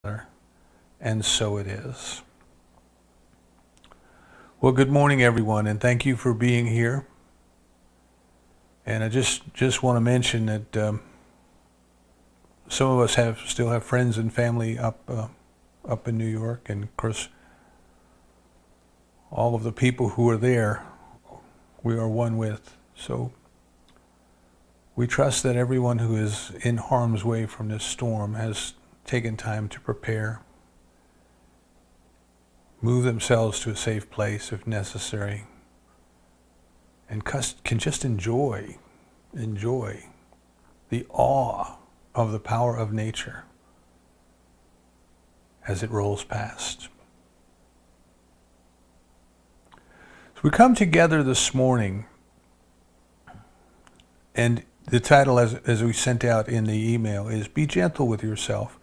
and so it is. Well, good morning, everyone, and thank you for being here. And I just want to mention that some of us still have friends and family up in New York, and of course, all of the people who are there, we are one with. So we trust that everyone who is in harm's way from this storm has taken time to prepare, move themselves to a safe place if necessary, and can just enjoy the awe of the power of nature as it rolls past. So we come together this morning, and the title, as we sent out in the email, is Be Gentle with Yourself.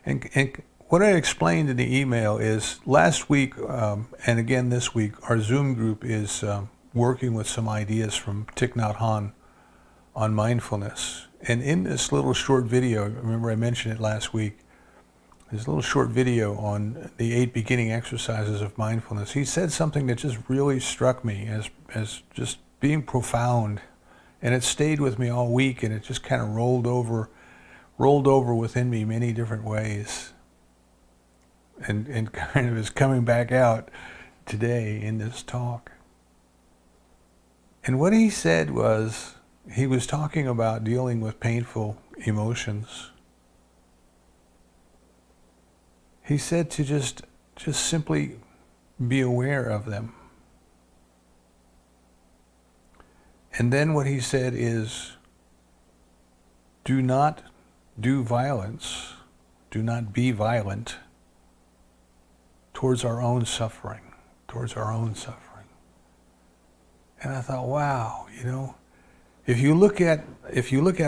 And what I explained in the email is last week and again this week, our Zoom group is working with some ideas from Thich Nhat Hanh on mindfulness. And in this little short video, remember I mentioned it last week, this little short video on the 8 beginning exercises of mindfulness, he said something that just really struck me as just being profound. And it stayed with me all week, and it just kind of rolled over within me many different ways. And kind of is coming back out today in this talk. And what he said was, he was talking about dealing with painful emotions. He said to just simply be aware of them. And then what he said is, do not do violence, do not be violent towards our own suffering, And I thought, wow, if you look at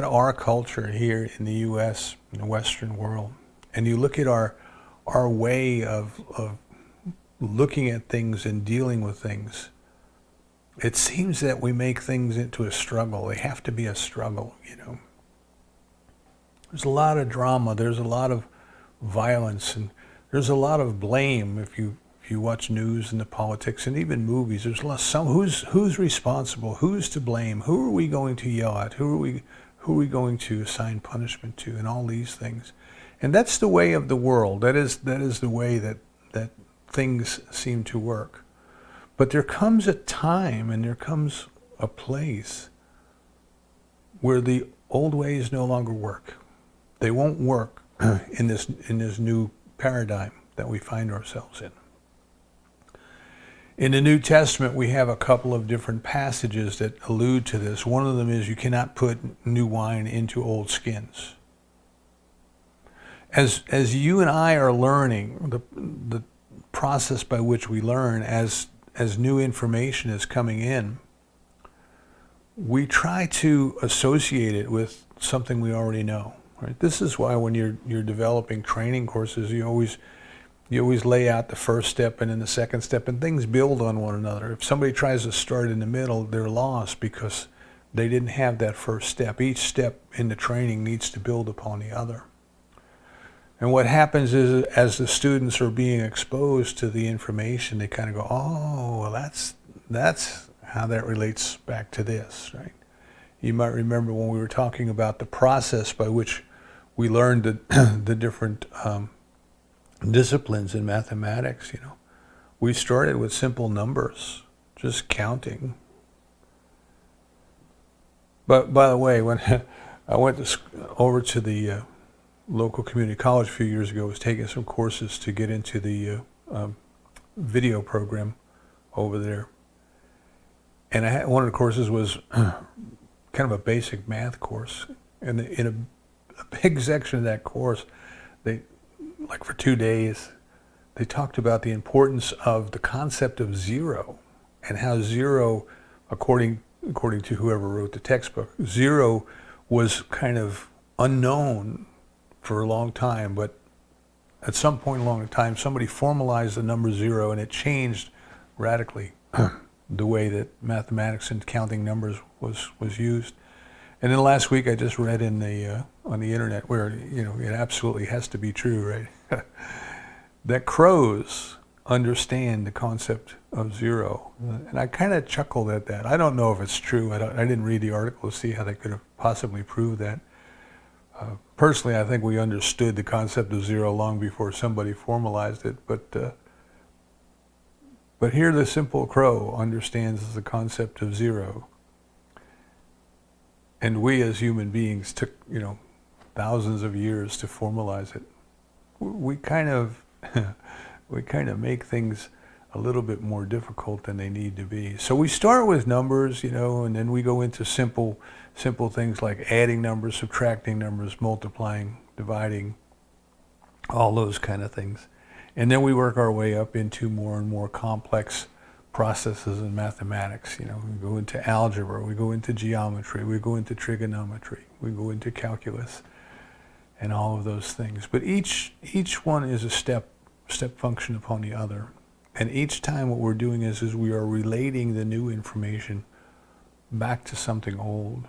our culture here in the U.S., in the Western world, and you look at our way of looking at things and dealing with things, it seems that we make things into a struggle. They have to be a struggle, There's a lot of drama. There's a lot of violence, and there's a lot of blame. If you watch news and the politics and even movies, there's who's responsible, who's to blame, who are we going to yell at, who are we going to assign punishment to, and all these things. And that's the way of the world. That is the way that things seem to work. But there comes a time and there comes a place where the old ways no longer work. They won't work in this new paradigm that we find ourselves in. In the New Testament, we have a couple of different passages that allude to this. One of them is you cannot put new wine into old skins. As you and I are learning, the process by which we learn as new information is coming in, we try to associate it with something we already know. Right? This is why when you're developing training courses, you always lay out the first step and then the second step, and things build on one another. If somebody tries to start in the middle, they're lost because they didn't have that first step. Each step in the training needs to build upon the other. And what happens is, as the students are being exposed to the information, they kind of go, oh, well, that's how that relates back to this, right? You might remember when we were talking about the process by which we learned the different disciplines in mathematics, We started with simple numbers, just counting. But by the way, when I went over to the local community college a few years ago, was taking some courses to get into the video program over there. And one of the courses was kind of a basic math course. And in a big section of that course, for 2 days, they talked about the importance of the concept of zero, and how zero, according to whoever wrote the textbook, zero was kind of unknown for a long time, but at some point along the time, somebody formalized the number zero, and it changed radically the way that mathematics and counting numbers was used. And then last week I just read in the on the internet where it absolutely has to be true, right? That crows understand the concept of zero, and I kind of chuckled at that. I don't know if it's true. I didn't read the article to see how they could have possibly proved that. Personally, I think we understood the concept of zero long before somebody formalized it, but here the simple crow understands the concept of zero. And we as human beings took, thousands of years to formalize it. We kind of make things a little bit more difficult than they need to be. So we start with numbers, and then we go into simple things like adding numbers, subtracting numbers, multiplying, dividing, all those kind of things. And then we work our way up into more and more complex processes in mathematics. We go into algebra, we go into geometry, we go into trigonometry, we go into calculus, and all of those things. But each one is a step function upon the other. And each time what we're doing is we are relating the new information back to something old.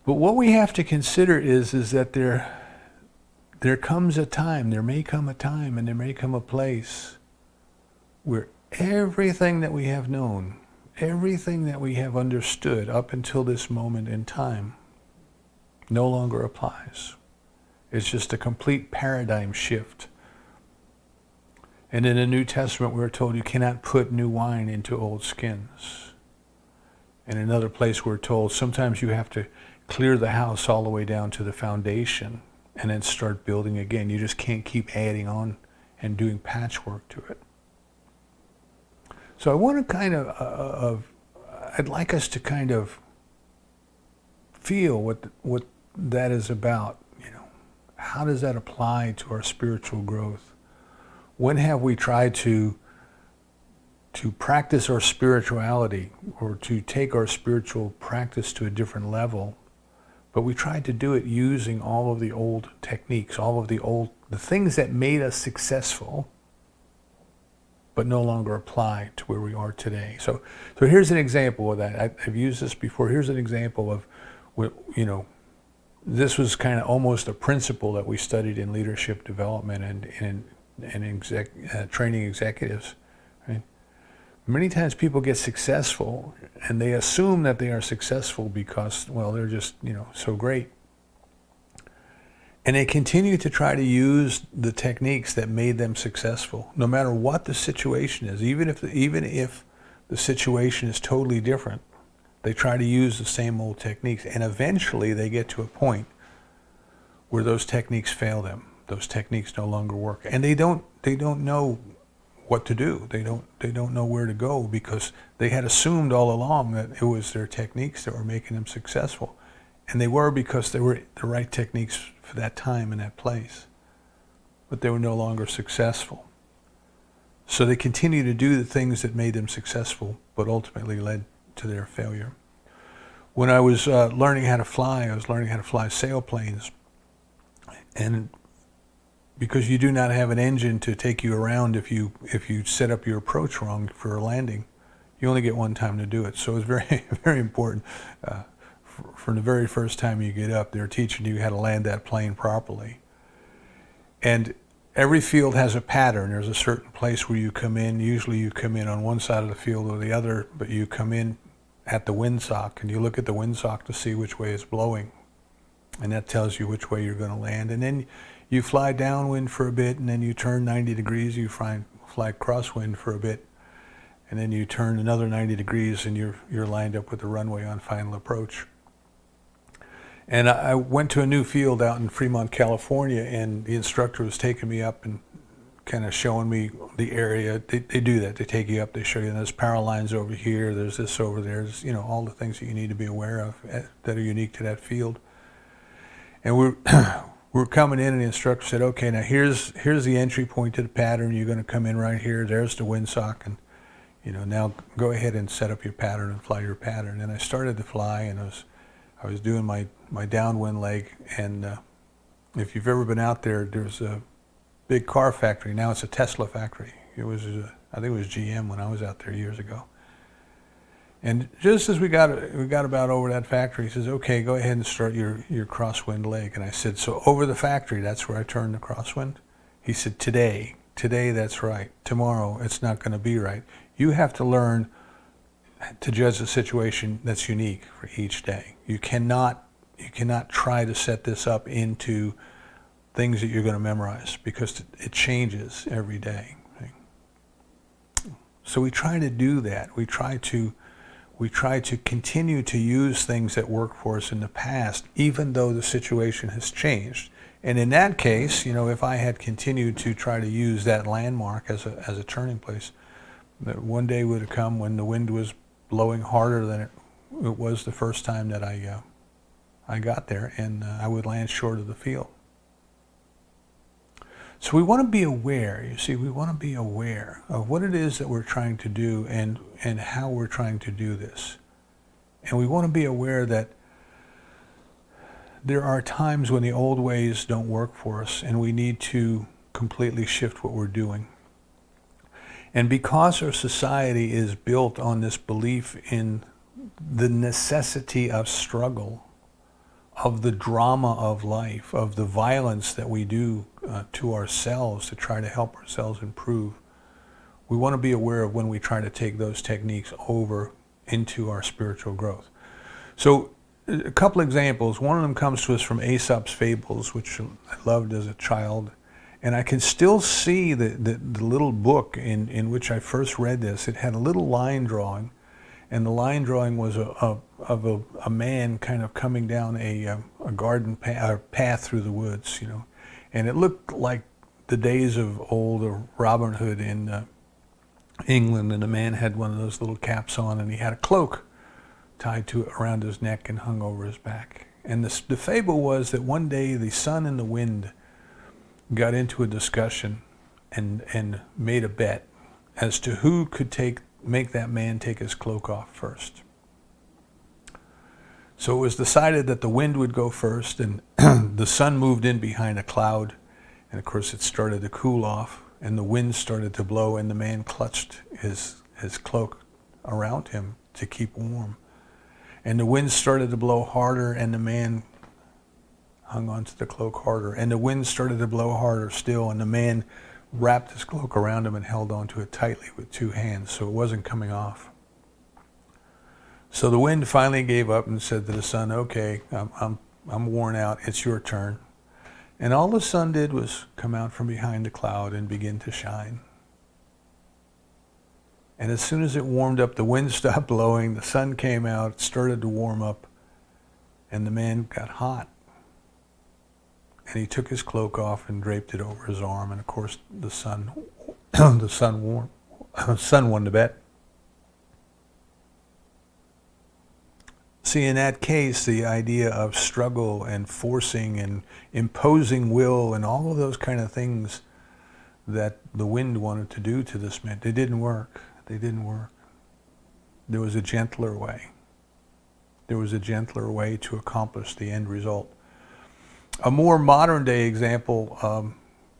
But what we have to consider is that there comes a time, there may come a time, and there may come a place where everything that we have known, everything that we have understood up until this moment in time no longer applies. It's just a complete paradigm shift. And in the New Testament, we're told you cannot put new wine into old skins. In another place, we're told sometimes you have to clear the house all the way down to the foundation and then start building again. You just can't keep adding on and doing patchwork to it. So I want to I'd like us to kind of feel what that is about. How does that apply to our spiritual growth? When have we tried to practice our spirituality or to take our spiritual practice to a different level, but we tried to do it using all of the old techniques, all of the things that made us successful, but no longer apply to where we are today. So here's an example of that. I've used this before. Here's an example of, this was kind of almost a principle that we studied in leadership development and training executives. Right? Many times people get successful and they assume that they are successful because, they're just, so great. And they continue to try to use the techniques that made them successful, no matter what the situation is. Even if the situation is totally different, they try to use the same old techniques, and eventually they get to a point where those techniques fail them. Those techniques no longer work, and they don't know what to do. They don't know where to go because they had assumed all along that it was their techniques that were making them successful. And they were because they were the right techniques for that time and that place. But they were no longer successful. So they continue to do the things that made them successful, but ultimately led to their failure. When I was learning how to fly, I was learning how to fly sailplanes. And because you do not have an engine to take you around if you set up your approach wrong for a landing, you only get one time to do it. So it's very, very important. From the very first time you get up, they're teaching you how to land that plane properly. And every field has a pattern. There's a certain place where you come in. Usually you come in on one side of the field or the other, but you come in at the windsock, and you look at the windsock to see which way it's blowing. And that tells you which way you're going to land. And then you fly downwind for a bit, and then you turn 90 degrees, you fly crosswind for a bit, and then you turn another 90 degrees, and you're lined up with the runway on final approach. And I went to a new field out in Fremont, California, and the instructor was taking me up and kind of showing me the area. They do that. They take you up, they show you there's power lines over here, there's this over there, there's, all the things that you need to be aware of that are unique to that field. And we're coming in, and the instructor said, okay, now here's the entry point to the pattern. You're going to come in right here. There's the windsock, and now go ahead and set up your pattern and fly your pattern. And I started to fly, and I was doing my downwind leg, and if you've ever been out there, there's a big car factory. Now it's a Tesla factory. It was I think it was GM when I was out there years ago. And just as we got about over that factory, he says, okay, go ahead and start your crosswind leg. And I said, so over the factory, that's where I turn the crosswind? He said, today, that's right. Tomorrow, it's not going to be right. You have to learn to judge the situation that's unique for each day. You cannot try to set this up into things that you're going to memorize, because it changes every day. So we try to do that. We try to continue to use things that worked for us in the past, even though the situation has changed. And in that case, if I had continued to try to use that landmark as a turning place, that one day would have come when the wind was blowing harder than it was the first time that I got there, and I would land short of the field. So we want to be aware, you see, we want to be aware of what it is that we're trying to do and how we're trying to do this. And we want to be aware that there are times when the old ways don't work for us, and we need to completely shift what we're doing. And because our society is built on this belief in the necessity of struggle, of the drama of life, of the violence that we do to ourselves to try to help ourselves improve, we want to be aware of when we try to take those techniques over into our spiritual growth. So a couple examples. One of them comes to us from Aesop's Fables, which I loved as a child. And I can still see the little book in which I first read this. It had a little line drawing, and the line drawing was of a man kind of coming down a garden path through the woods, and it looked like the days of old Robin Hood in England. And the man had one of those little caps on, and he had a cloak tied around his neck and hung over his back. And the fable was that one day the sun and the wind got into a discussion and made a bet as to who could make that man take his cloak off first. So it was decided that the wind would go first, and the sun moved in behind a cloud, and of course it started to cool off, and the wind started to blow, and the man clutched his cloak around him to keep warm. And the wind started to blow harder, and the man hung onto the cloak harder, and the wind started to blow harder still, and the man wrapped his cloak around him and held onto it tightly with two hands, so it wasn't coming off. So the wind finally gave up and said to the sun, okay, I'm worn out, it's your turn. And all the sun did was come out from behind the cloud and begin to shine. And as soon as it warmed up, the wind stopped blowing, the sun came out, started to warm up, and the man got hot. And he took his cloak off and draped it over his arm, and of course the sun won the bet. See, in that case, the idea of struggle and forcing and imposing will and all of those kind of things that the wind wanted to do to this man, they didn't work. They didn't work. There was a gentler way. There was a gentler way to accomplish the end result. A more modern day example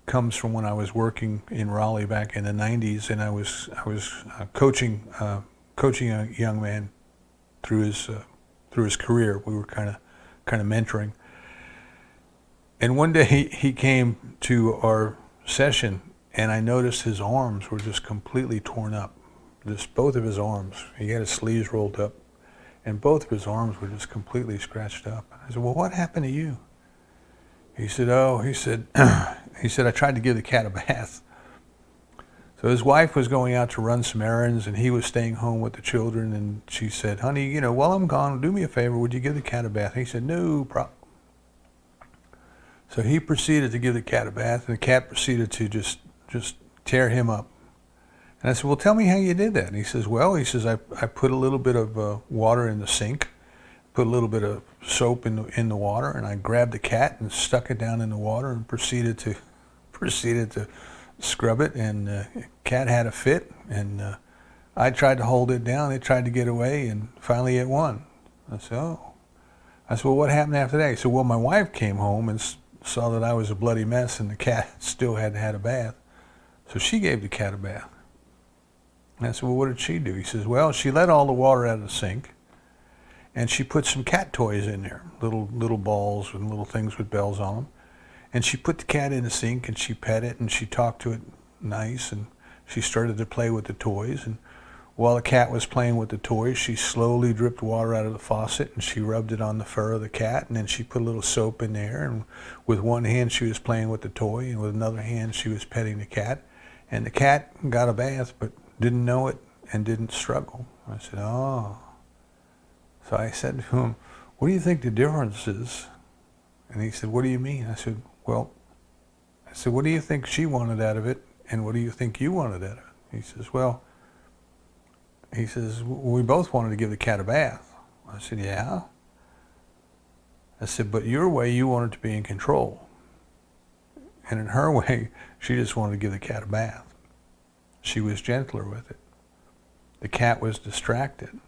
comes from when I was working in Raleigh back in the 90s, and I was coaching a young man through his career. We were kind of mentoring. And one day he came to our session, and I noticed his arms were just completely torn up. Just both of his arms. He had his sleeves rolled up, and both of his arms were just completely scratched up. I said, well, what happened to you? He said, I tried to give the cat a bath. So his wife was going out to run some errands, and he was staying home with the children, and she said, honey, while I'm gone, do me a favor, would you give the cat a bath? He said, no problem. So he proceeded to give the cat a bath, and the cat proceeded to just tear him up. And I said, well, tell me how you did that. And he says, I put a little bit of water in the sink, put a little bit of soap in the water, and I grabbed the cat and stuck it down in the water and proceeded to scrub it, and the cat had a fit, and I tried to hold it down. It tried to get away, and finally it won. I said, oh. I said, well, what happened after that? He said, well, my wife came home and saw that I was a bloody mess, and the cat still hadn't had a bath. So she gave the cat a bath. And I said, well, what did she do? He says, well, she let all the water out of the sink, and she put some cat toys in there, little balls and little things with bells on them. And she put the cat in the sink, and she pet it, and she talked to it nice, and she started to play with the toys. And while the cat was playing with the toys, she slowly dripped water out of the faucet, and she rubbed it on the fur of the cat, and then she put a little soap in there, and with one hand she was playing with the toy, and with another hand she was petting the cat. And the cat got a bath, but didn't know it and didn't struggle. I said, oh. So I said to him, what do you think the difference is? And he said, what do you mean? I said, well, what do you think she wanted out of it, and what do you think you wanted out of it? He says, well, we both wanted to give the cat a bath. I said, yeah. I said, but your way, you wanted to be in control. And in her way, she just wanted to give the cat a bath. She was gentler with it. The cat was distracted.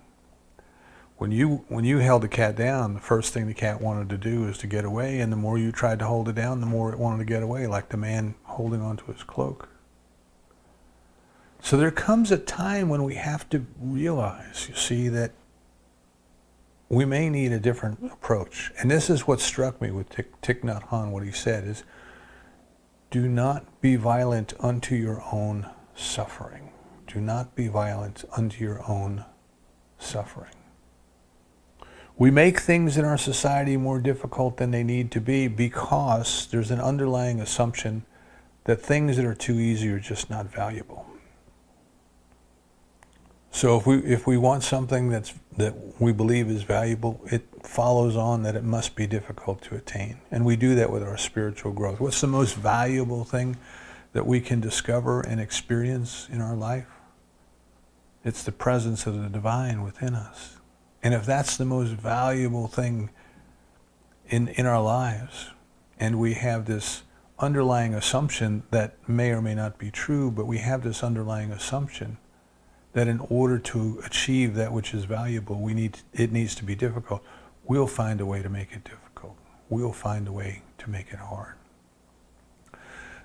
When you held the cat down, the first thing the cat wanted to do was to get away, and the more you tried to hold it down, the more it wanted to get away, like the man holding onto his cloak. So there comes a time when we have to realize, you see, that we may need a different approach. And this is what struck me with Thich Nhat Hanh, what he said is, do not be violent unto your own suffering. Do not be violent unto your own suffering. We make things in our society more difficult than they need to be because there's an underlying assumption that things that are too easy are just not valuable. So if we want something that we believe is valuable, it follows on that it must be difficult to attain. And we do that with our spiritual growth. What's the most valuable thing that we can discover and experience in our life? It's the presence of the divine within us. And if that's the most valuable thing in our lives, and we have this underlying assumption that may or may not be true, but we have this underlying assumption that in order to achieve that which is valuable, it needs to be difficult, we'll find a way to make it difficult. We'll find a way to make it hard.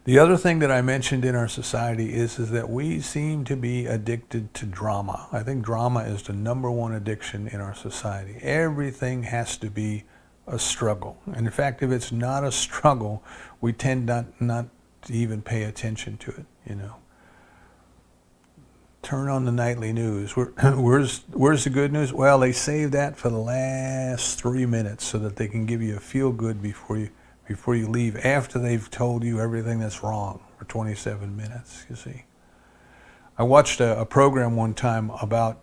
The other thing that I mentioned in our society is that we seem to be addicted to drama. I think drama is the number one addiction in our society. Everything has to be a struggle. And in fact, if it's not a struggle, we tend not to even pay attention to it, you know. Turn on the nightly news. Where's the good news? Well, they save that for the last 3 minutes so that they can give you a feel-good before you leave, after they've told you everything that's wrong for 27 minutes, you see. I watched a program one time about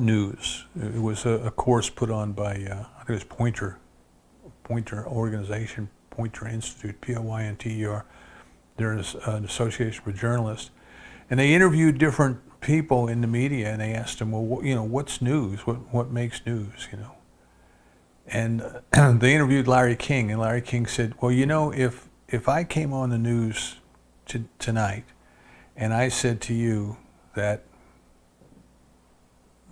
news. It was a course put on by, I think it was Poynter Organization, Poynter Institute, Poynter. There's an association for journalists. And they interviewed different people in the media, and they asked them, well, you know, what's news? What makes news, you know? And they interviewed Larry King, and Larry King said, well, you know, if I came on the news tonight and I said to you that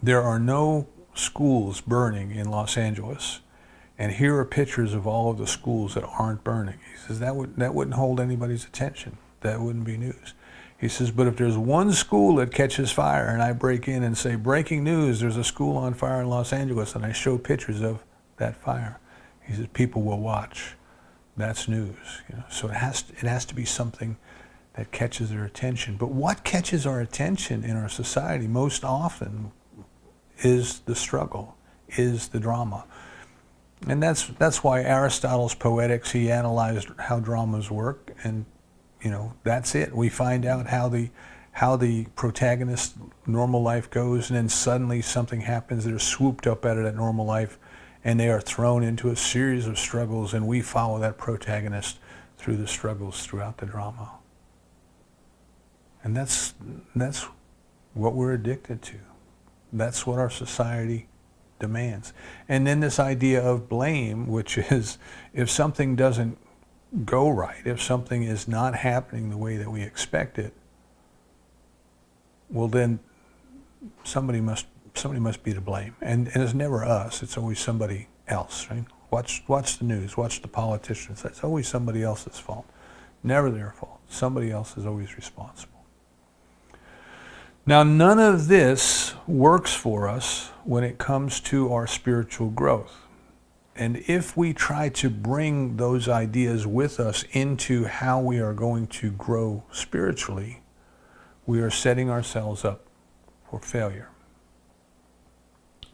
there are no schools burning in Los Angeles, and here are pictures of all of the schools that aren't burning, he says that wouldn't hold anybody's attention. That wouldn't be news. He says, but if there's one school that catches fire and I break in and say, breaking news, there's a school on fire in Los Angeles, and I show pictures of that fire, he says, people will watch. That's news. You know? So it has to be something that catches their attention. But what catches our attention in our society most often is the struggle, is the drama. And that's why Aristotle's Poetics, he analyzed how dramas work, and you know, that's it. We find out how the protagonist's normal life goes, and then suddenly something happens. They're swooped up out of that normal life, and they are thrown into a series of struggles, and we follow that protagonist through the struggles throughout the drama. And that's what we're addicted to. That's what our society demands. And then this idea of blame, which is if something doesn't go right, if something is not happening the way that we expect it, well then somebody must be to blame. And it's never us, it's always somebody else, right? Watch the news, watch the politicians. It's always somebody else's fault. Never their fault. Somebody else is always responsible. Now, none of this works for us when it comes to our spiritual growth. And if we try to bring those ideas with us into how we are going to grow spiritually, we are setting ourselves up for failure.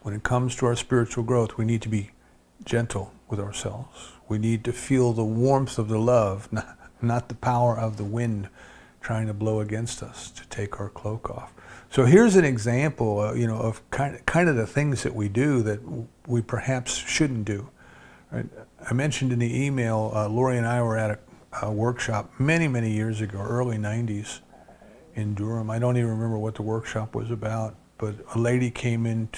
When it comes to our spiritual growth, we need to be gentle with ourselves. We need to feel the warmth of the love, not the power of the wind trying to blow against us to take our cloak off. So here's an example, of kind of the things that we do that we perhaps shouldn't do. Right? I mentioned in the email, Lori and I were at a workshop many, many years ago, early 90s in Durham. I don't even remember what the workshop was about, but a lady came in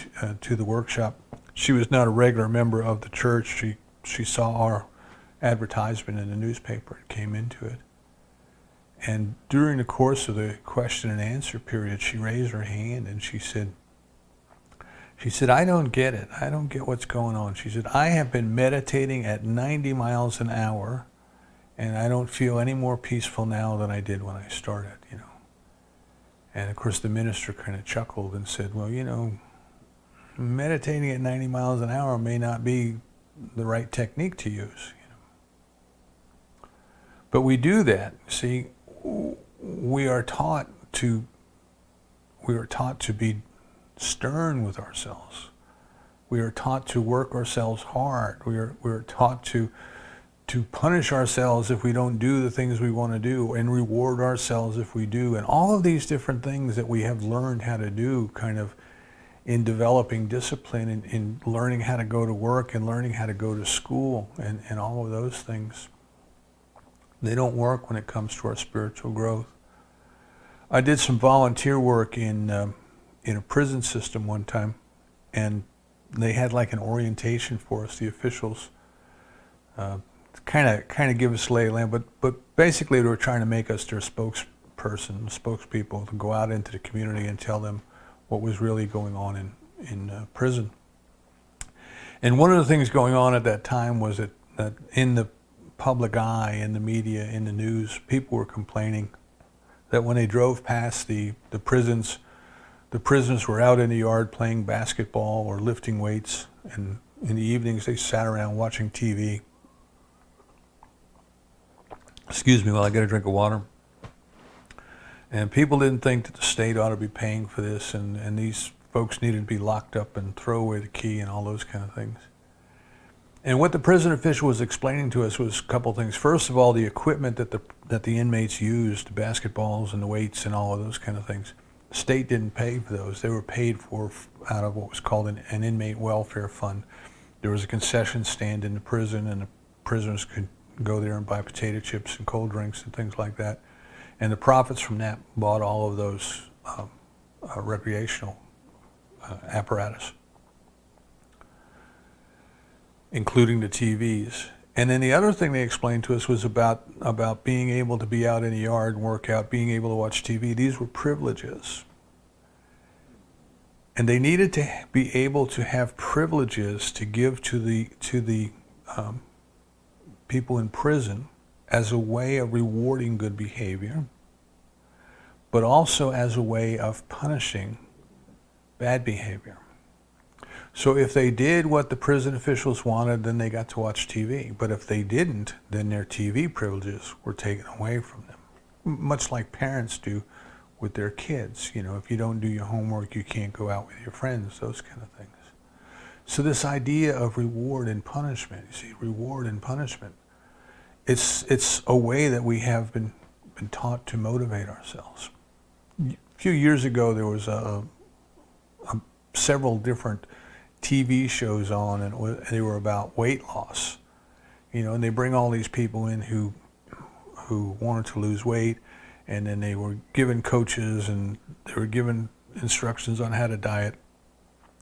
to the workshop. She was not a regular member of the church. She saw our advertisement in the newspaper and came into it. And during the course of the question and answer period, she raised her hand and she said, I don't get it. I don't get what's going on. She said, I have been meditating at 90 miles an hour and I don't feel any more peaceful now than I did when I started, And of course the minister kind of chuckled and said, well, meditating at 90 miles an hour may not be the right technique to use. But we do that. See, we are taught to be stern with ourselves. We are taught to work ourselves hard. We are taught to punish ourselves if we don't do the things we want to do, and reward ourselves if we do. And all of these different things that we have learned how to do kind of in developing discipline, in learning how to go to work and learning how to go to school and all of those things. They don't work when it comes to our spiritual growth. I did some volunteer work in a prison system one time, and they had like an orientation for us, the officials, kind of give us lay of land, but basically they were trying to make us their spokespeople to go out into the community and tell them what was really going on in prison. And one of the things going on at that time was that in the public eye, in the media, in the news, people were complaining that when they drove past the prisons, the prisoners were out in the yard playing basketball or lifting weights, and in the evenings they sat around watching TV. Excuse me while I get a drink of water. And people didn't think that the state ought to be paying for this, and these folks needed to be locked up and throw away the key and all those kind of things. And what the prison official was explaining to us was a couple things. First of all, the equipment that the inmates used, the basketballs and the weights and all of those kind of things, the state didn't pay for those. They were paid for out of what was called an inmate welfare fund. There was a concession stand in the prison, and the prisoners could go there and buy potato chips and cold drinks and things like that. And the profits from that bought all of those recreational apparatus, including the TVs. And then the other thing they explained to us was about being able to be out in the yard and work out, being able to watch TV. These were privileges. And they needed to be able to have privileges to give to the people in prison as a way of rewarding good behavior, but also as a way of punishing bad behavior. So if they did what the prison officials wanted, then they got to watch TV. But if they didn't, then their TV privileges were taken away from them. Much like parents do with their kids. If you don't do your homework, you can't go out with your friends, those kind of things. So this idea of reward and punishment, reward and punishment, it's a way that we have been taught to motivate ourselves. A few years ago, there was several different TV shows on, and they were about weight loss. And they bring all these people in who wanted to lose weight, and then they were given coaches, and they were given instructions on how to diet,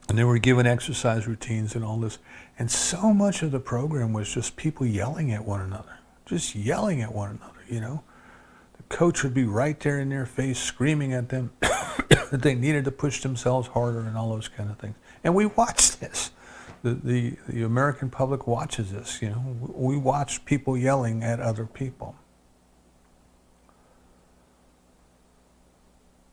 and they were given exercise routines and all this. And so much of the program was just people yelling at one another, just yelling at one another, The coach would be right there in their face screaming at them that they needed to push themselves harder and all those kind of things. And we watch this. The American public watches this, We watch people yelling at other people.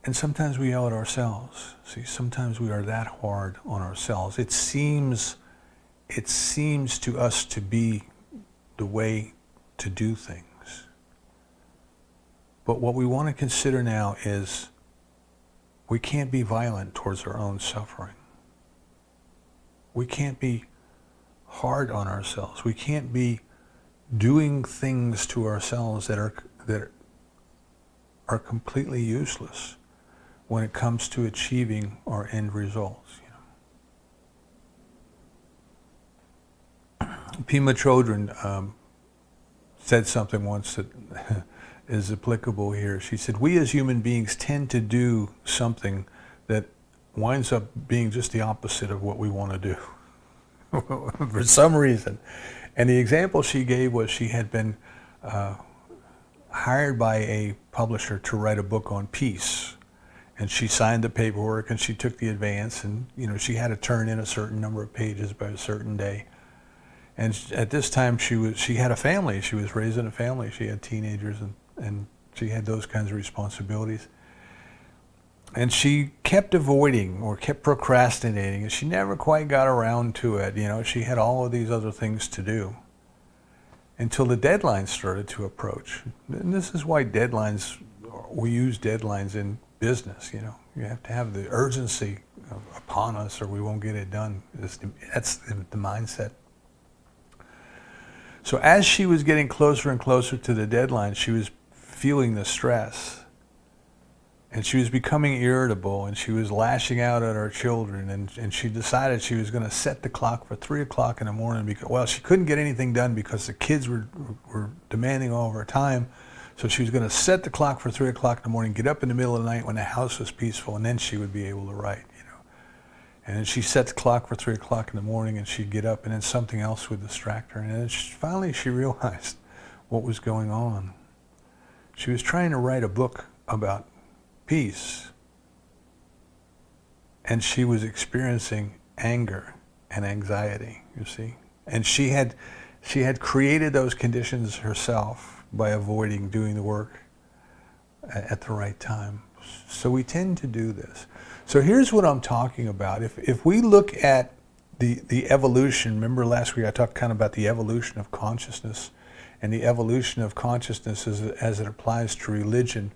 And sometimes we yell at ourselves. See, sometimes we are that hard on ourselves. It seems to us to be the way to do things. But what we want to consider now is we can't be violent towards our own suffering. We can't be hard on ourselves. We can't be doing things to ourselves that are completely useless when it comes to achieving our end results. Pema Chodron said something once that is applicable here. She said, we as human beings tend to do something that winds up being just the opposite of what we want to do for some reason. And the example she gave was she had been hired by a publisher to write a book on peace. And she signed the paperwork and she took the advance, and she had to turn in a certain number of pages by a certain day. And at this time she had a family. She was raising a family. She had teenagers and she had those kinds of responsibilities. And she kept avoiding or kept procrastinating, and she never quite got around to it. She had all of these other things to do until the deadlines started to approach. And this is why we use deadlines in business. You have to have the urgency upon us or we won't get it done. That's the mindset. So as she was getting closer and closer to the deadline, she was feeling the stress. And she was becoming irritable, and she was lashing out at our children, and she decided she was going to set the clock for 3 o'clock in the morning because, she couldn't get anything done because the kids were demanding all of her time. So she was going to set the clock for 3 o'clock in the morning, get up in the middle of the night when the house was peaceful, and then she would be able to write, And then she set the clock for 3 o'clock in the morning, and she'd get up, and then something else would distract her. And then finally she realized what was going on. She was trying to write a book about peace, and she was experiencing anger and anxiety, you see. And she had created those conditions herself by avoiding doing the work at the right time. So we tend to do this. So here's what I'm talking about. If we look at the evolution, remember last week I talked kind of about the evolution of consciousness and the evolution of consciousness as it applies to religion.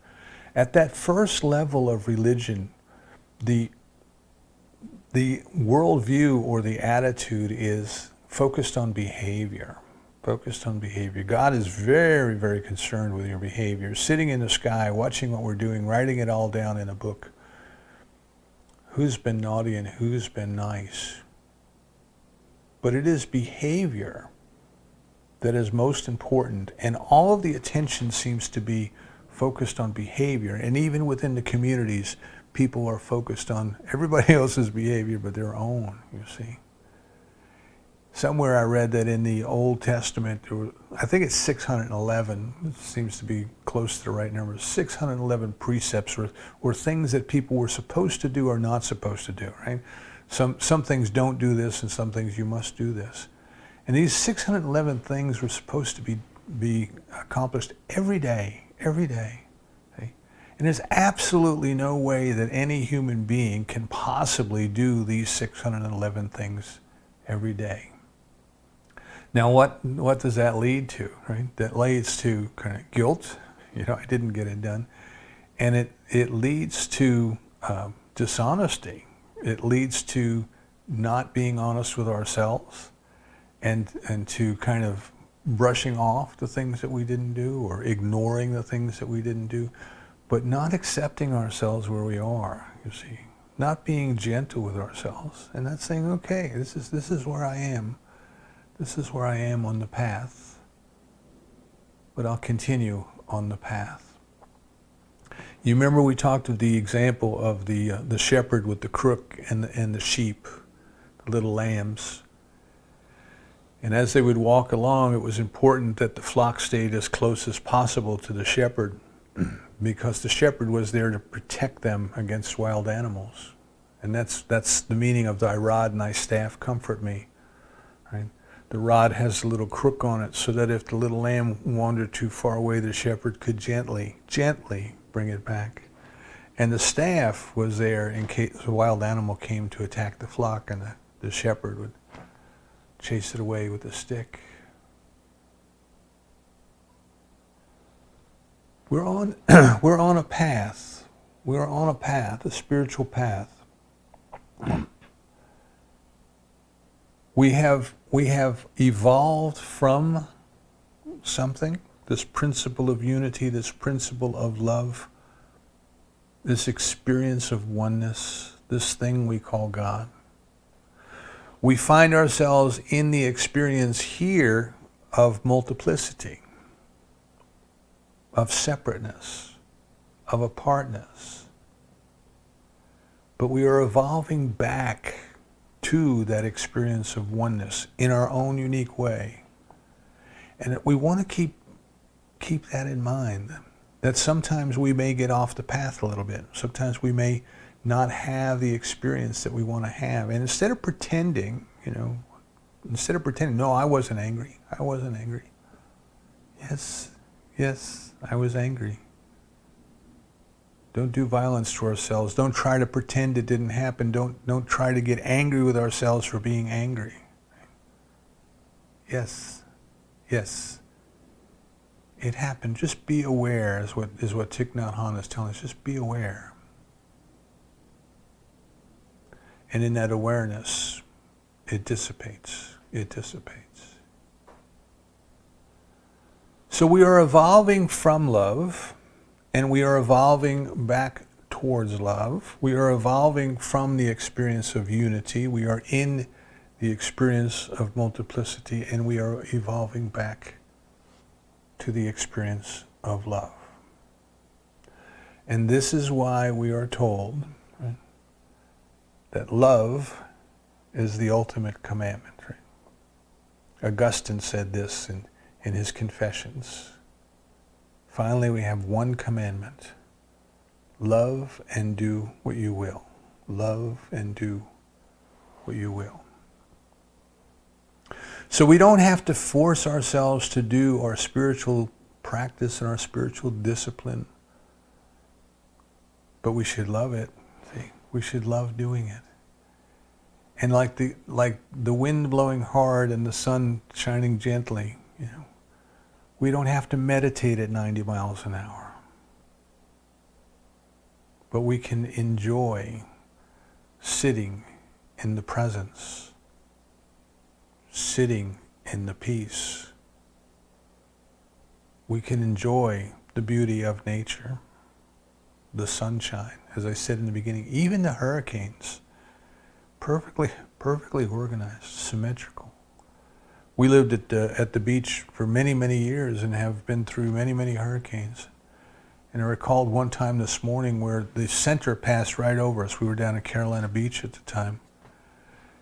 At that first level of religion, the worldview or the attitude is focused on behavior. Focused on behavior. God is very, very concerned with your behavior. Sitting in the sky, watching what we're doing, writing it all down in a book. Who's been naughty and who's been nice? But it is behavior that is most important, and all of the attention seems to be focused on behavior. And even within the communities, people are focused on everybody else's behavior but their own, you see. Somewhere I read that in the Old Testament, I think it's 611, it seems to be close to the right number, 611 precepts were things that people were supposed to do or not supposed to do, right? Some things don't do this, and some things you must do this. And these 611 things were supposed to be accomplished every day. Okay? And there's absolutely no way that any human being can possibly do these 611 things every day. Now, what does that lead to, right? That leads to kind of guilt. I didn't get it done. And it leads to dishonesty. It leads to not being honest with ourselves and to kind of brushing off the things that we didn't do or ignoring the things that we didn't do, but not accepting ourselves where we are, you see. Not being gentle with ourselves and not saying, okay, this is where I am. This is where I am on the path, but I'll continue on the path. You remember we talked of the example of the shepherd with the crook and the sheep, the little lambs. And as they would walk along, it was important that the flock stayed as close as possible to the shepherd because the shepherd was there to protect them against wild animals. And that's the meaning of thy rod and thy staff comfort me, right? The rod has a little crook on it so that if the little lamb wandered too far away, the shepherd could gently bring it back. And the staff was there in case a wild animal came to attack the flock, and the shepherd would chase it away with a stick. We're on a path. We're on a path, a spiritual path. We have evolved from something, this principle of unity, this principle of love, this experience of oneness, this thing we call God. We find ourselves in the experience here of multiplicity, of separateness, of apartness. But we are evolving back to that experience of oneness in our own unique way. And we want to keep that in mind, that sometimes we may get off the path a little bit. Sometimes we may not have the experience that we want to have. And instead of pretending, no, I wasn't angry. I wasn't angry. Yes, I was angry. Don't do violence to ourselves. Don't try to pretend it didn't happen. Don't try to get angry with ourselves for being angry. Yes, it happened. Just be aware is what Thich Nhat Hanh is telling us. Just be aware. And in that awareness, it dissipates. It dissipates. So we are evolving from love, and we are evolving back towards love. We are evolving from the experience of unity. We are in the experience of multiplicity, and we are evolving back to the experience of love. And this is why we are told, right, that love is the ultimate commandment. Right? Augustine said this in his Confessions. Finally, we have one commandment. Love and do what you will. Love and do what you will. So we don't have to force ourselves to do our spiritual practice and our spiritual discipline, but we should love it. See, we should love doing it. And like the wind blowing hard and the sun shining gently, we don't have to meditate at 90 miles an hour, but we can enjoy sitting in the presence, sitting in the peace. We can enjoy the beauty of nature, the sunshine, as I said in the beginning, even the hurricanes, perfectly organized, symmetrical. We lived at the beach for many, many years and have been through many, many hurricanes. And I recalled one time this morning where the center passed right over us. We were down at Carolina Beach at the time.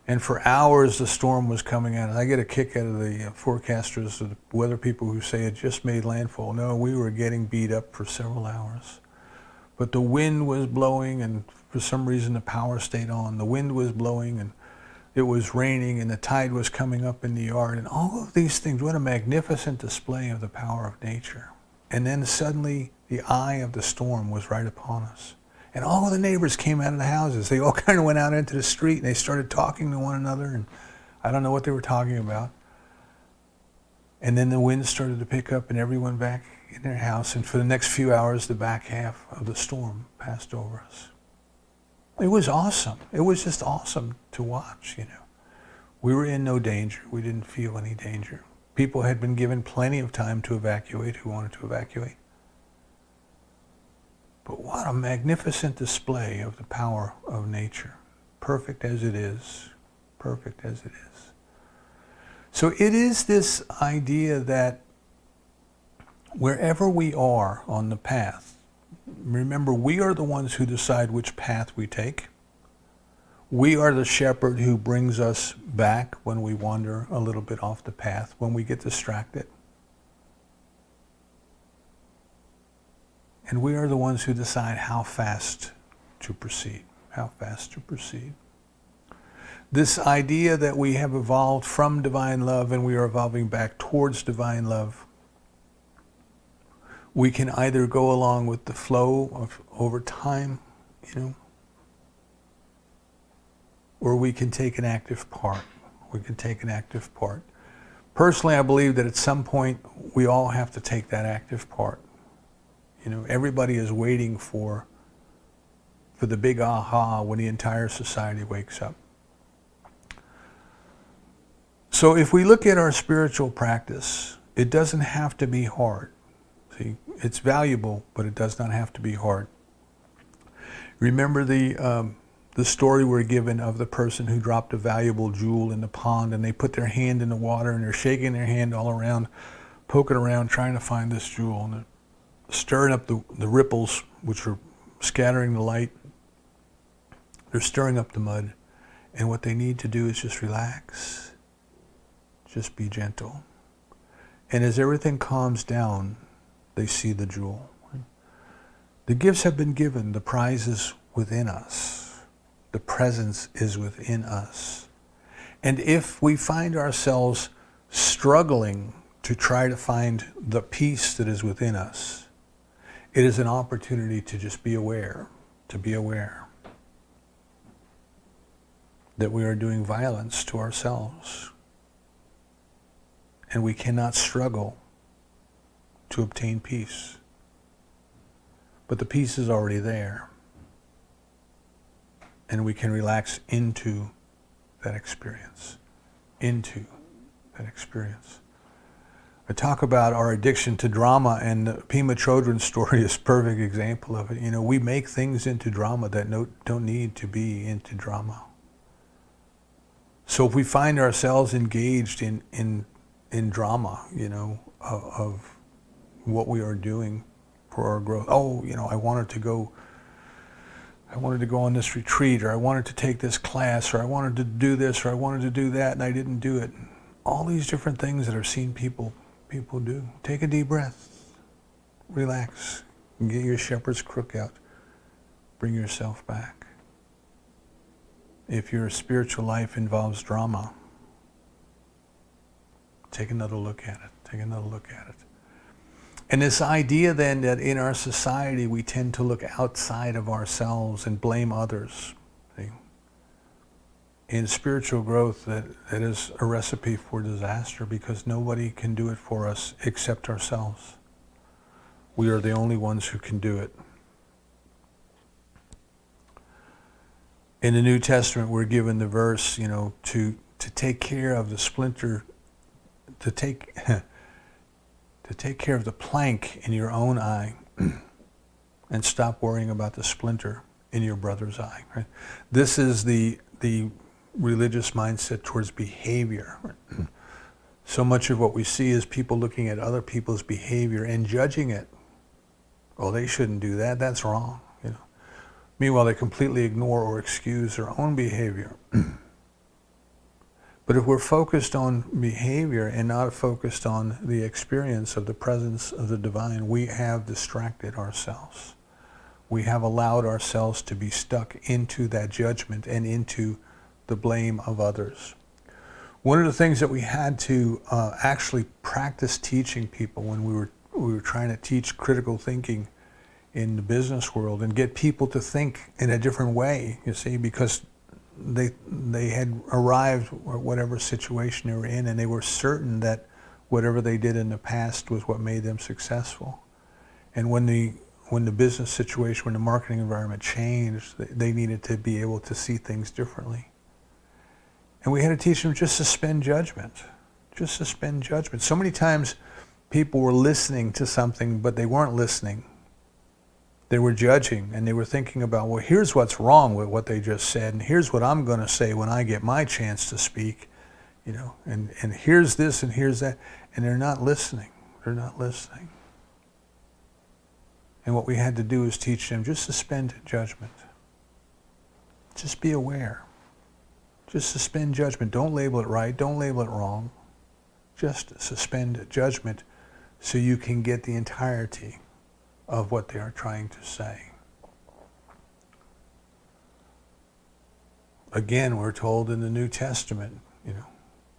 And for hours the storm was coming at us. I get a kick out of the forecasters, the weather people who say it just made landfall. No, we were getting beat up for several hours. But the wind was blowing, and for some reason the power stayed on. The wind was blowing, and it was raining, and the tide was coming up in the yard, and all of these things. What a magnificent display of the power of nature. And then suddenly the eye of the storm was right upon us. And all of the neighbors came out of the houses. They all kind of went out into the street, and they started talking to one another, and I don't know what they were talking about. And then the wind started to pick up, and everyone back in their house, and for the next few hours the back half of the storm passed over us. It was awesome. It was just awesome to watch, We were in no danger. We didn't feel any danger. People had been given plenty of time to evacuate who wanted to evacuate. But what a magnificent display of the power of nature. Perfect as it is. Perfect as it is. So it is this idea that wherever we are on the path, remember, we are the ones who decide which path we take. We are the shepherd who brings us back when we wander a little bit off the path, when we get distracted. And we are the ones who decide how fast to proceed, how fast to proceed. This idea that we have evolved from divine love and we are evolving back towards divine love, we can either go along with the flow of over time, you know, or we can take an active part. We can take an active part. Personally, I believe that at some point we all have to take that active part. You know, everybody is waiting for the big aha when the entire society wakes up. So if we look at our spiritual practice, it doesn't have to be hard. See, it's valuable, but it does not have to be hard. Remember the story we're given of the person who dropped a valuable jewel in the pond, and they put their hand in the water and they're shaking their hand all around, poking around, trying to find this jewel, and stirring up the ripples, which are scattering the light. They're stirring up the mud. And what they need to do is just relax. Just be gentle. And as everything calms down, they see the jewel. The gifts have been given. The prize is within us. The presence is within us. And if we find ourselves struggling to try to find the peace that is within us, it is an opportunity to just be aware, to be aware that we are doing violence to ourselves. And we cannot struggle to obtain peace. But the peace is already there. And we can relax into that experience. Into that experience. I talk about our addiction to drama, and the Pema Chodron story is a perfect example of it. You know, we make things into drama that don't need to be into drama. So if we find ourselves engaged in drama, you know, of what we are doing for our growth. Oh, you know, I wanted to go on this retreat, or I wanted to take this class, or I wanted to do this, or I wanted to do that, and I didn't do it. All these different things that I've seen people do. Take a deep breath. Relax. Get your shepherd's crook out. Bring yourself back. If your spiritual life involves drama, take another look at it. Take another look at it. And this idea then that in our society we tend to look outside of ourselves and blame others. See? In spiritual growth, that is a recipe for disaster, because nobody can do it for us except ourselves. We are the only ones who can do it. In the New Testament, we're given the verse, you know, to take care of the splinter, to take care of the plank in your own eye, and stop worrying about the splinter in your brother's eye. Right? This is the religious mindset towards behavior. Right? So much of what we see is people looking at other people's behavior and judging it. Oh, they shouldn't do that. That's wrong. You know. Meanwhile, they completely ignore or excuse their own behavior. But if we're focused on behavior and not focused on the experience of the presence of the divine, we have distracted ourselves. We have allowed ourselves to be stuck into that judgment and into the blame of others. One of the things that we had to actually practice teaching people when we were trying to teach critical thinking in the business world and get people to think in a different way, you see, because they had arrived at whatever situation they were in, and they were certain that whatever they did in the past was what made them successful. And when the business situation, when the marketing environment changed, they needed to be able to see things differently. And we had to teach them just suspend judgment. Just suspend judgment. So many times people were listening to something, but they weren't listening. They were judging, and they were thinking about, well, here's what's wrong with what they just said, and here's what I'm going to say when I get my chance to speak, you know, and here's this and here's that, and they're not listening. They're not listening. And what we had to do is teach them, just suspend judgment. Just be aware. Just suspend judgment. Don't label it right. Don't label it wrong. Just suspend judgment so you can get the entirety of what they are trying to say. Again, we're told in the New Testament, you know,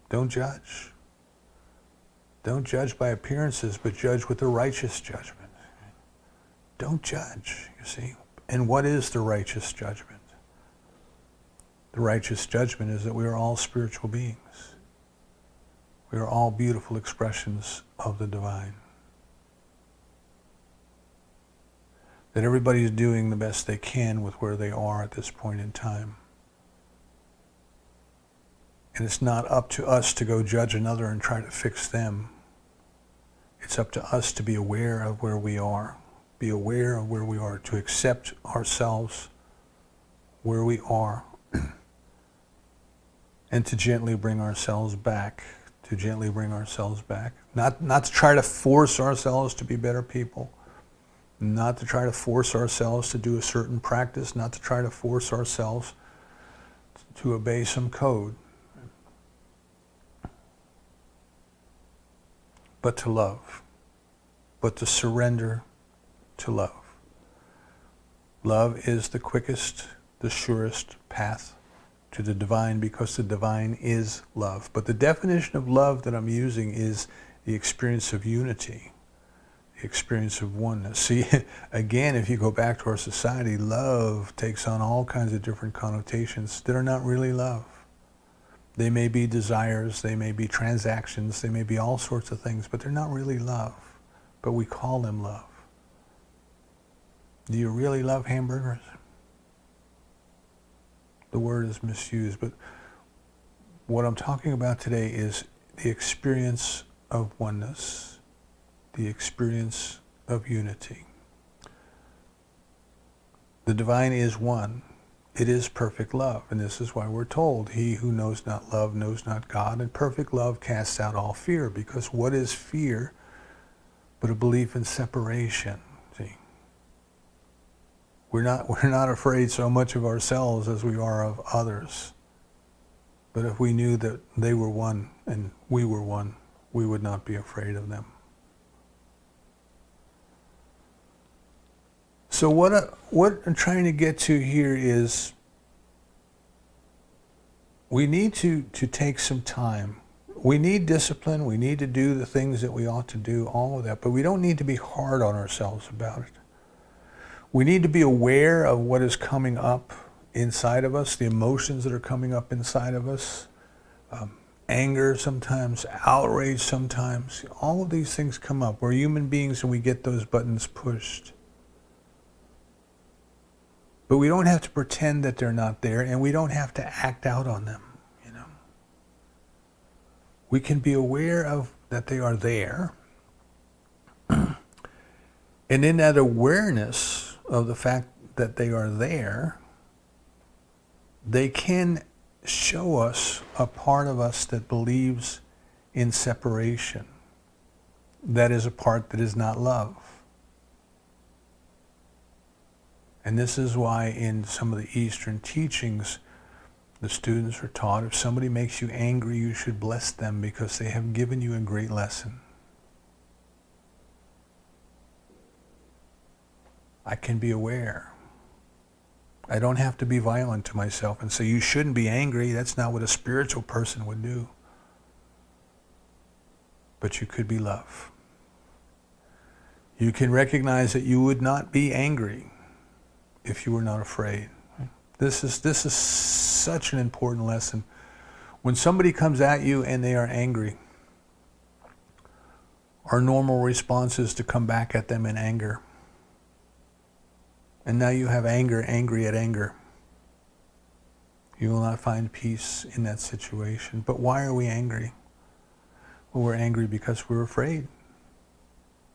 don't judge. Don't judge by appearances, but judge with a righteous judgment. Don't judge, you see. And what is the righteous judgment? The righteous judgment is that we are all spiritual beings. We are all beautiful expressions of the divine. That everybody is doing the best they can with where they are at this point in time. And it's not up to us to go judge another and try to fix them. It's up to us to be aware of where we are. Be aware of where we are, to accept ourselves where we are, and to gently bring ourselves back. To gently bring ourselves back. Not to try to force ourselves to be better people. Not to try to force ourselves to do a certain practice. Not to try to force ourselves to obey some code. But to love. But to surrender to love. Love is the quickest, the surest path to the divine, because the divine is love. But the definition of love that I'm using is the experience of unity, the experience of oneness. See, again, if you go back to our society, love takes on all kinds of different connotations that are not really love. They may be desires, they may be transactions, they may be all sorts of things, but they're not really love. But we call them love. Do you really love hamburgers? The word is misused, but what I'm talking about today is the experience of oneness, the experience of unity. The divine is one. It is perfect love, and this is why we're told, he who knows not love knows not God, and perfect love casts out all fear, because what is fear but a belief in separation? See, we're not afraid so much of ourselves as we are of others. But if we knew that they were one and we were one, we would not be afraid of them. So what I'm trying to get to here is we need to take some time. We need discipline. We need to do the things that we ought to do, all of that. But we don't need to be hard on ourselves about it. We need to be aware of what is coming up inside of us, the emotions that are coming up inside of us, anger sometimes, outrage sometimes. All of these things come up. We're human beings and we get those buttons pushed. But we don't have to pretend that they're not there, and we don't have to act out on them, you know. We can be aware of that they are there. And in that awareness of the fact that they are there, they can show us a part of us that believes in separation. That is a part that is not love. And this is why in some of the Eastern teachings, the students are taught, if somebody makes you angry, you should bless them because they have given you a great lesson. I can be aware. I don't have to be violent to myself and say, you shouldn't be angry. That's not what a spiritual person would do. But you could be love. You can recognize that you would not be angry if you were not afraid. This is such an important lesson. When somebody comes at you and they are angry, our normal response is to come back at them in anger. And now you have anger, angry at anger. You will not find peace in that situation. But why are we angry? Well, we're angry because we're afraid.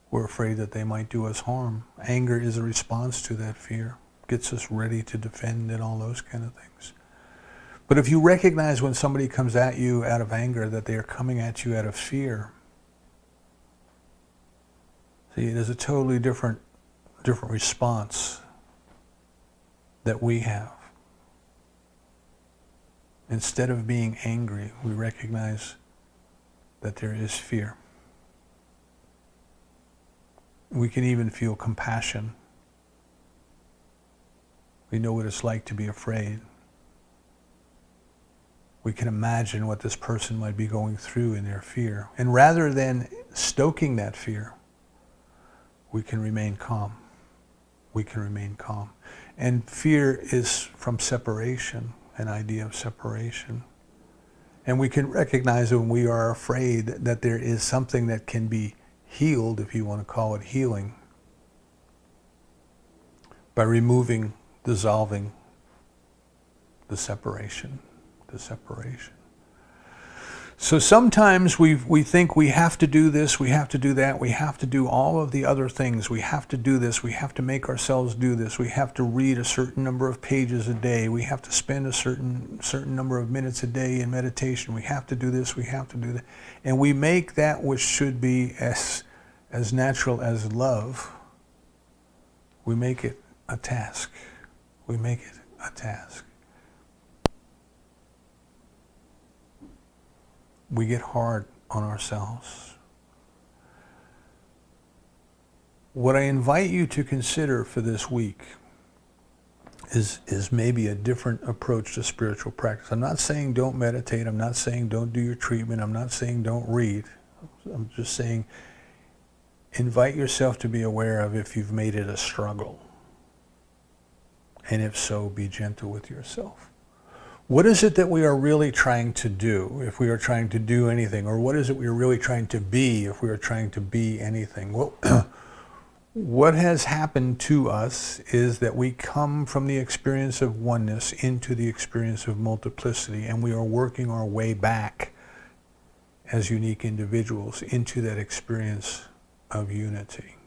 We're afraid that they might do us harm. Anger is a response to that fear. Gets us ready to defend and all those kind of things. But if you recognize when somebody comes at you out of anger that they are coming at you out of fear, see, there's a totally different response that we have. Instead of being angry, we recognize that there is fear. We can even feel compassion. We know what it's like to be afraid. We can imagine what this person might be going through in their fear. And rather than stoking that fear, we can remain calm. we can remain calm. And fear is from separation, an idea of separation. And we can recognize when we are afraid that there is something that can be healed, if you want to call it healing, by removing, dissolving the separation. So sometimes we think we have to do this, we have to do that, we have to do all of the other things. We have to do this, we have to make ourselves do this, we have to read a certain number of pages a day, we have to spend a certain number of minutes a day in meditation, we have to do this, we have to do that. And we make that which should be as natural as love, we make it a task. We make it a task. We get hard on ourselves. What I invite you to consider for this week is maybe a different approach to spiritual practice. I'm not saying don't meditate. I'm not saying don't do your treatment. I'm not saying don't read. I'm just saying invite yourself to be aware of if you've made it a struggle. And if so, be gentle with yourself. What is it that we are really trying to do, if we are trying to do anything? Or what is it we are really trying to be, if we are trying to be anything? Well, what has happened to us is that we come from the experience of oneness into the experience of multiplicity, and we are working our way back as unique individuals into that experience of unity.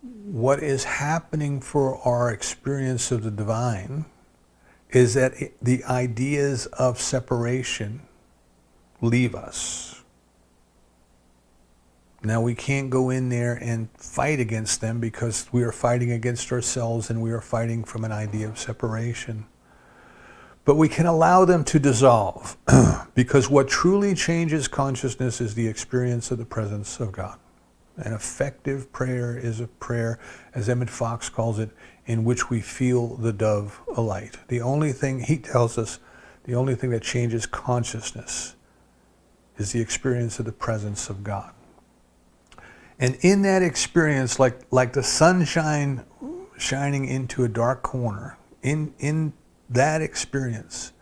What is happening for our experience of the divine is that the ideas of separation leave us. Now we can't go in there and fight against them because we are fighting against ourselves and we are fighting from an idea of separation. But we can allow them to dissolve because what truly changes consciousness is the experience of the presence of God. An effective prayer is a prayer, as Emmett Fox calls it, in which we feel the dove alight. The only thing, he tells us, the only thing that changes consciousness is the experience of the presence of God. And in that experience, like the sunshine shining into a dark corner, in that experience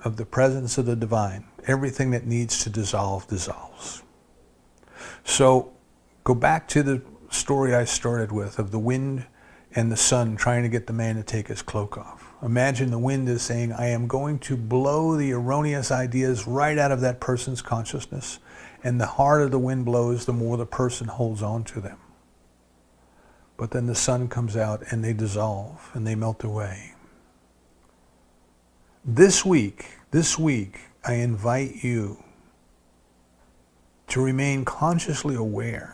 of the presence of the divine, everything that needs to dissolve, dissolves. So, go back to the story I started with of the wind and the sun trying to get the man to take his cloak off. Imagine the wind is saying, I am going to blow the erroneous ideas right out of that person's consciousness. And the harder the wind blows, the more the person holds on to them. But then the sun comes out and they dissolve and they melt away. This week, I invite you to remain consciously aware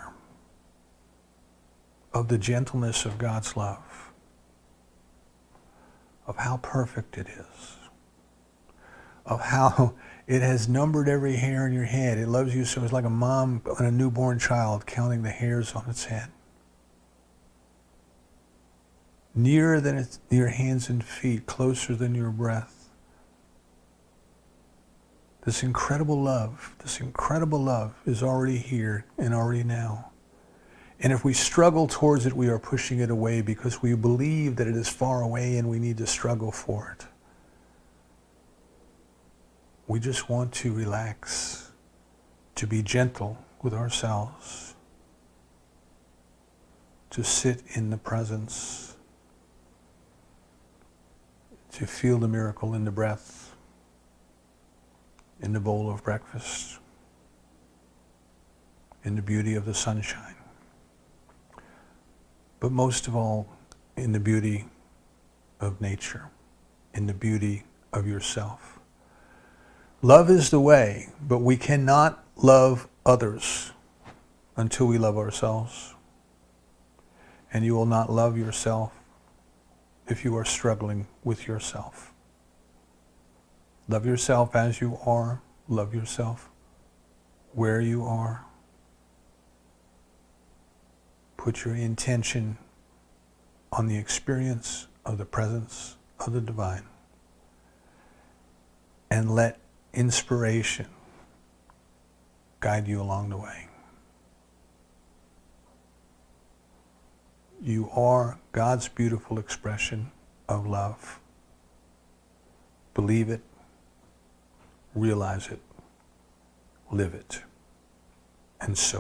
of the gentleness of God's love, of how perfect it is, of how it has numbered every hair in your head. It loves you so it's like a mom and a newborn child counting the hairs on its head. Nearer than your hands and feet, closer than your breath. This incredible love is already here and already now. And if we struggle towards it, we are pushing it away because we believe that it is far away and we need to struggle for it. We just want to relax, to be gentle with ourselves, to sit in the presence, to feel the miracle in the breath, in the bowl of breakfast, in the beauty of the sunshine. But most of all, in the beauty of nature, in the beauty of yourself. Love is the way, but we cannot love others until we love ourselves. And you will not love yourself if you are struggling with yourself. Love yourself as you are. Love yourself where you are. Put your intention on the experience of the presence of the divine. And let inspiration guide you along the way. You are God's beautiful expression of love. Believe it, realize it, live it, and so